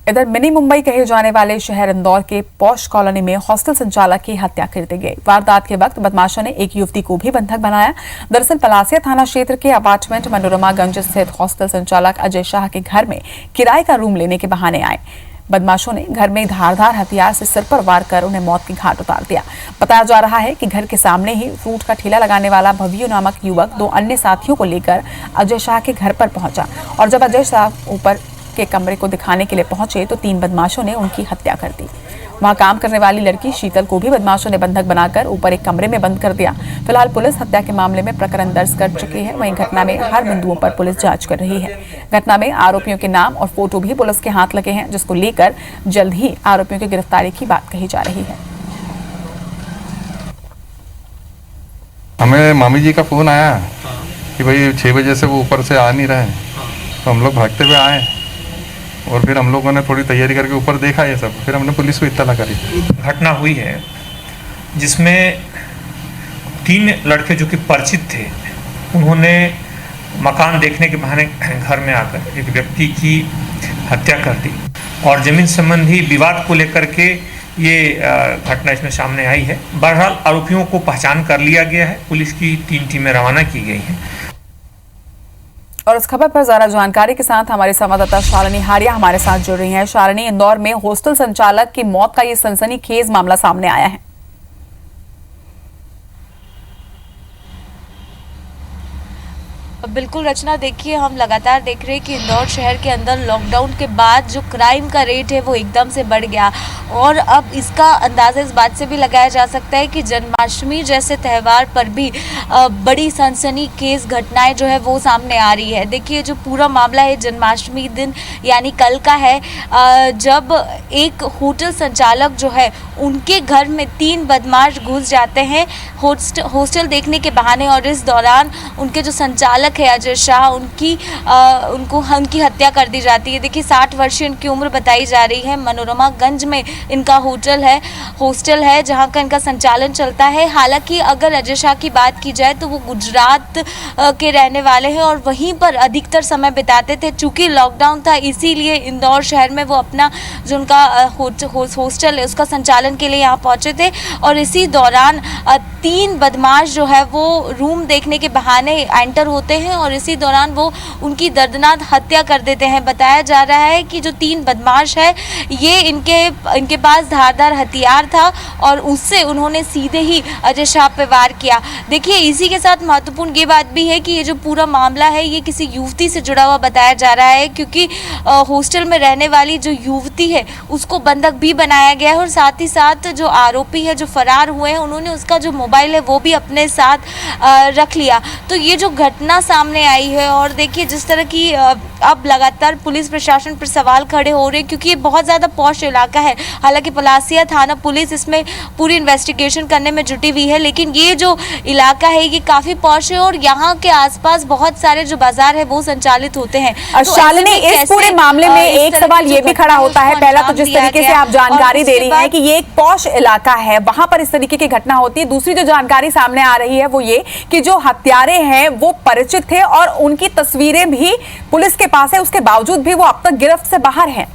इधर मिनी मुंबई कहे जाने वाले शहर इंदौर के पॉश कॉलोनी में हॉस्टल संचालक की हत्या कर दी गई। वारदात के वक्त बदमाशों ने एक युवती को भी बंधक बनाया। दरअसल पलासिया थाना क्षेत्र के अपार्टमेंट मनोरमागंज स्थित हॉस्टल संचालक अजय शाह के घर में किराए का रूम लेने के बहाने आए बदमाशों ने घर में धारदार हथियार से सिर पर वार कर उन्हें मौत की घाट उतार दिया। बताया जा रहा है कि घर के सामने ही फ्रूट का ठेला लगाने वाला भव्य नामक युवक 2 अन्य साथियों को लेकर अजय शाह के घर पर पहुंचा और जब अजय शाह ऊपर के कमरे को दिखाने के लिए पहुंचे तो 3 बदमाशों ने उनकी हत्या कर दी। वहां काम करने वाली लड़की शीतल को भी बदमाशों ने बंधक बनाकर ऊपर एक कमरे में बंद कर दिया। फिलहाल पुलिस हत्या के मामले में प्रकरण दर्ज कर चुकी है। वहीं घटना में हर बिंदुओं पर पुलिस जांच कर रही है। घटना में आरोपियों के नाम और फोटो भी पुलिस के हाथ लगे हैं, जिसको लेकर जल्द ही आरोपियों की गिरफ्तारी की बात कही जा रही है। हमें मामी जी का फोन आया कि भाई 6 बजे से वो ऊपर से आ नहीं रहे, तो हम लोग भागते हुए आए और फिर हम लोगों ने थोड़ी तैयारी करके ऊपर देखा ये सब, फिर हमने पुलिस को इत्तला करी। घटना हुई है जिसमें 3 लड़के जो कि परिचित थे, उन्होंने मकान देखने के बहाने घर में आकर एक व्यक्ति की हत्या कर दी और जमीन संबंधी विवाद को लेकर के ये घटना इसमें सामने आई है। बहरहाल आरोपियों को पहचान कर लिया गया है, पुलिस की 3 टीमें रवाना की गई हैं। और इस खबर पर ज्यादा जानकारी के साथ हमारे संवाददाता शालिनी हारिया हमारे साथ जुड़ रही हैं। शालिनी, इंदौर में हॉस्टल संचालक की मौत का ये सनसनीखेज मामला सामने आया है। बिल्कुल रचना, देखिए हम लगातार देख रहे हैं कि इंदौर शहर के अंदर लॉकडाउन के बाद जो क्राइम का रेट है वो एकदम से बढ़ गया और अब इसका अंदाज़ा इस बात से भी लगाया जा सकता है कि जन्माष्टमी जैसे त्यौहार पर भी बड़ी सनसनीखेज घटनाएं जो है वो सामने आ रही है। देखिए जो पूरा मामला है जन्माष्टमी दिन यानी कल का है, जब एक होटल संचालक जो है उनके घर में 3 बदमाश घुस जाते हैं हॉस्टल देखने के बहाने और इस दौरान उनके जो संचालक है अजय शाह उनकी हत्या कर दी जाती है। देखिए 60 वर्षीय इनकी उम्र बताई जा रही है। मनोरमागंज में इनका हॉस्टल है जहां का इनका संचालन चलता है। हालांकि अगर अजय शाह की बात की जाए तो वो गुजरात के रहने वाले हैं और वहीं पर अधिकतर समय बिताते थे। चूंकि लॉकडाउन था इसीलिए इंदौर शहर में वो अपना जो उनका हॉस्टल है उसका संचालन के लिए यहाँ पहुंचे थे और इसी दौरान 3 बदमाश जो है वो रूम देखने के बहाने एंटर होते हैं और इसी दौरान वो उनकी दर्दनाक हत्या कर देते हैं। बताया जा रहा है कि जो 3 बदमाश है ये इनके पास धारदार हथियार था और उससे उन्होंने सीधे ही अजय शाह पे वार किया। देखिए इसी के साथ महत्वपूर्ण ये बात भी है कि ये जो पूरा मामला है ये किसी युवती से जुड़ा हुआ बताया जा रहा है, क्योंकि हॉस्टल में रहने वाली जो युवती है उसको बंधक भी बनाया गया है और साथ ही साथ जो आरोपी है जो फरार हुए हैं उन्होंने उसका जो मोबाइल है वो भी अपने साथ रख लिया। तो ये जो घटना सामने आई है और देखिए जिस तरह की अब लगातार पुलिस प्रशासन पर सवाल खड़े हो रहे हैं, क्योंकि ये बहुत ज़्यादा पॉश इलाका है। हालांकि पलासिया थाना पुलिस इसमें पूरी इन्वेस्टिगेशन करने में जुटी हुई है, लेकिन ये जो इलाका है ये काफ़ी पॉश है और यहाँ के आसपास बहुत सारे जो बाजार है वो संचालित होते हैं। तो शालिनी, इस पूरे मामले में एक सवाल ये भी खड़ा होता है, पहला तो जिस तरीके से आप जानकारी दे रही हैं कि ये एक पॉश इलाका है, वहां पर इस तरीके की घटना होती है। दूसरी जो जानकारी सामने आ रही है वो ये कि जो हत्यारे हैं वो परिचित थे और उनकी तस्वीरें भी पुलिस के पास है, उसके बावजूद भी वो अब तक गिरफ्त से बाहर हैं।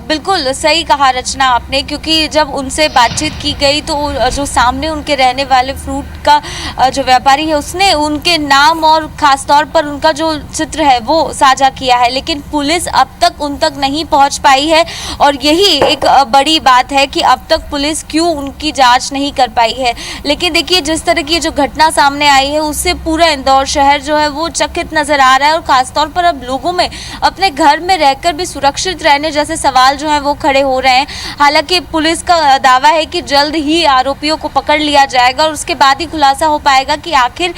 बिल्कुल सही कहा रचना आपने, क्योंकि जब उनसे बातचीत की गई तो जो सामने उनके रहने वाले फ्रूट का जो व्यापारी है उसने उनके नाम और ख़ास तौर पर उनका जो चित्र है वो साझा किया है, लेकिन पुलिस अब तक उन तक नहीं पहुंच पाई है और यही एक बड़ी बात है कि अब तक पुलिस क्यों उनकी जांच नहीं कर पाई है। लेकिन देखिए जिस तरह की जो घटना सामने आई है उससे पूरा इंदौर शहर जो है वो चकित नज़र आ रहा है और ख़ासतौर पर अब लोगों में अपने घर में रहकर भी सुरक्षित रहने जैसे सवाल जो है वो खड़े हो रहे हैं। हालांकि पुलिस का दावा है कि जल्द ही आरोपियों को पकड़ लिया जाएगा और उसके बाद ही खुलासा हो पाएगा कि आखिर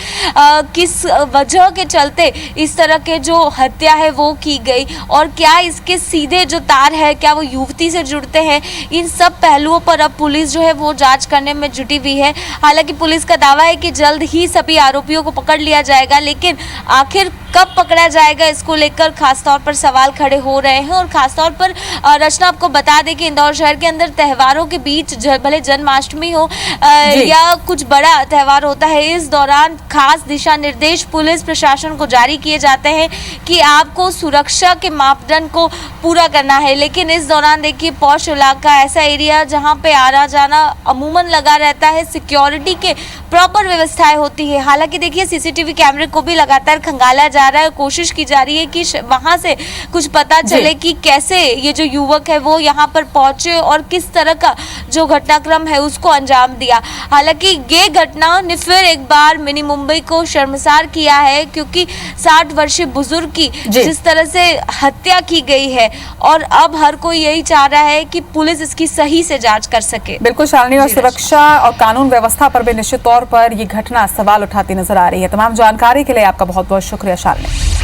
किस वजह के चलते इस तरह के जो हत्या है वो की गई और क्या इसके सीधे जो तार है क्या वो युवती से जुड़ते हैं। इन सब पहलुओं पर अब पुलिस जो है वो जांच करने में जुटी हुई है। हालांकि पुलिस का दावा है कि जल्द ही सभी आरोपियों को पकड़ लिया जाएगा, लेकिन आखिर कब पकड़ा जाएगा इसको लेकर खासतौर पर सवाल खड़े हो रहे हैं और खासतौर पर रचना, आपको बता दें कि इंदौर शहर के अंदर त्योहारों के बीच भले जन्माष्टमी हो या कुछ बड़ा त्यौहार होता है, इस दौरान खास दिशा निर्देश पुलिस प्रशासन को जारी किए जाते हैं कि आपको सुरक्षा के मापदंड को पूरा करना है। लेकिन इस दौरान देखिए पौष इलाका ऐसा एरिया जहां पे आना जाना अमूमन लगा रहता है, सिक्योरिटी के प्रॉपर व्यवस्थाएं होती है। हालांकि देखिए सीसीटीवी कैमरे को भी लगातार खंगाला जा रहा है, कोशिश की जा रही है कि वहां से कुछ पता चले कि कैसे ये जो युवक है वो यहाँ पर पहुंचे और किस तरह का जो घटनाक्रम है उसको अंजाम दिया। हालांकि ये घटना ने फिर एक बार मिनी मुंबई को शर्मसार किया है, क्योंकि 60 वर्षीय बुजुर्ग की जिस तरह से हत्या की गई है और अब हर कोई यही चाह रहा है कि पुलिस इसकी सही से जांच कर सके। बिल्कुल शालिनी, और सुरक्षा और कानून व्यवस्था पर भी निश्चित तौर पर ये घटना सवाल उठाती नजर आ रही है। तमाम जानकारी के लिए आपका बहुत बहुत शुक्रिया शालिनी।